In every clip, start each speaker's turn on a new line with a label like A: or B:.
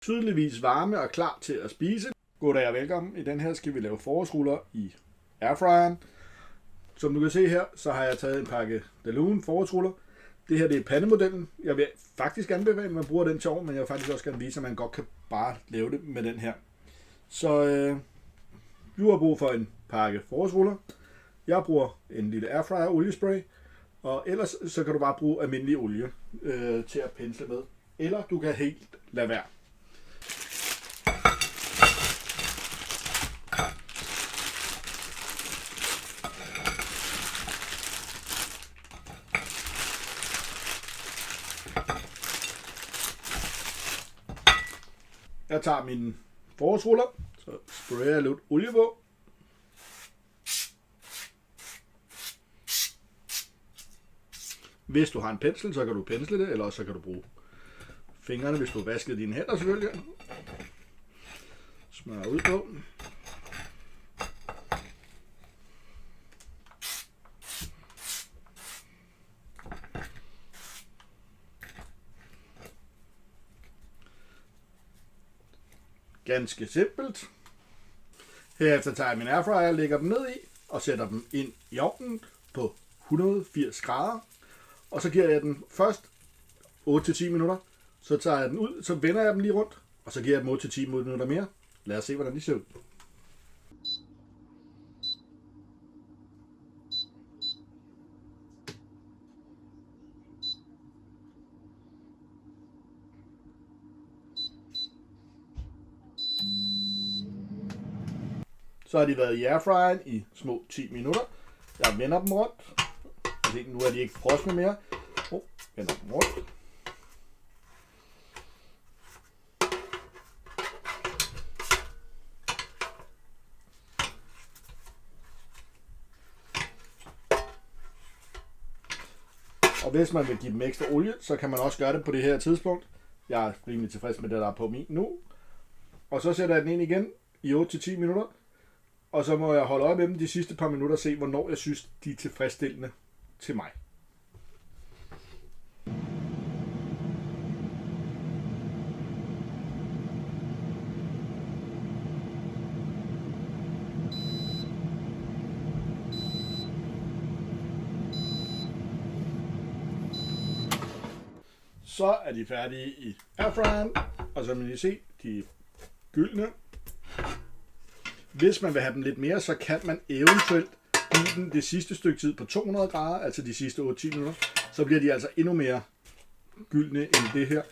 A: Tydeligvis varme og klar til at spise. Goddag og velkommen. I den her skal vi lave forårsruller i airfryeren. Som du kan se her, så har jeg taget en pakke Dalloon forårsruller. Det her det er pandemodellen. Jeg vil faktisk anbefale, at man bruger den til ovn, men jeg vil faktisk også gerne vise, at man godt kan bare lave det med den her. Så du har brug for en pakke forårsruller. Jeg bruger en lille airfryer oliespray. Og ellers så kan du bare bruge almindelig olie til at pensle med. Eller du kan helt lade være. Jeg tager mine forårsruller, så sprayer jeg lidt olie på. Hvis du har en pensel, så kan du pensle det, eller så kan du bruge fingrene, hvis du har vasket dine hænder selvfølgelig. Smør ud på. Ganske simpelt. Herefter tager jeg min airfryer, lægger dem ned i og sætter dem ind i ovnen på 180 grader. Og så giver jeg den først 8-10 minutter. Så tager jeg den ud, så vender jeg dem lige rundt. Og så giver jeg dem 8-10 minutter mere. Lad os se, hvordan de ser ud. Så har de været i airfryeren i små 10 minutter. Jeg vender dem rundt. Nu er de ikke frosne mere. Vender dem rundt. Og hvis man vil give dem ekstra olie, så kan man også gøre det på det her tidspunkt. Jeg er rimelig tilfreds med det, der er på min nu. Og så sætter jeg den ind igen i 8-10 minutter. Og så må jeg holde øje med dem de sidste par minutter og se, hvornår jeg synes, de er tilfredsstillende til mig. Så er de færdige i airfryeren, og så kan I se, de er gyldne. Hvis man vil have dem lidt mere, så kan man eventuelt give dem det sidste stykke tid på 200 grader, altså de sidste 8-10 minutter. Så bliver de altså endnu mere gyldne end det her.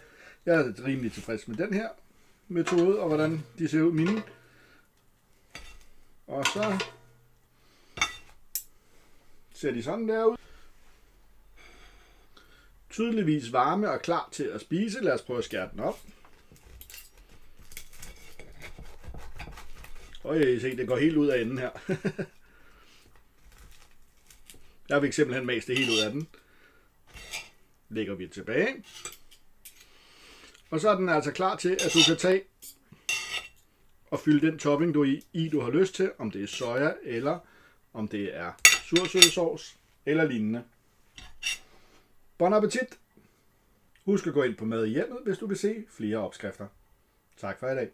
A: Jeg er rimelig tilfreds med den her metode, og hvordan de ser ud mine. Og så ser de sådan der ud. Tydeligvis varme og klar til at spise. Lad os prøve at skære den op. Se, det går helt ud af enden her. Jeg fik simpelthen mast det helt ud af den. Lægger vi tilbage. Og så er den altså klar til, at du kan tage og fylde den topping, du har lyst til. Om det er soja, eller om det er sursødsauce, eller lignende. Bon appetit! Husk at gå ind på Mad i Hjemmet, hvis du vil se flere opskrifter. Tak for i dag.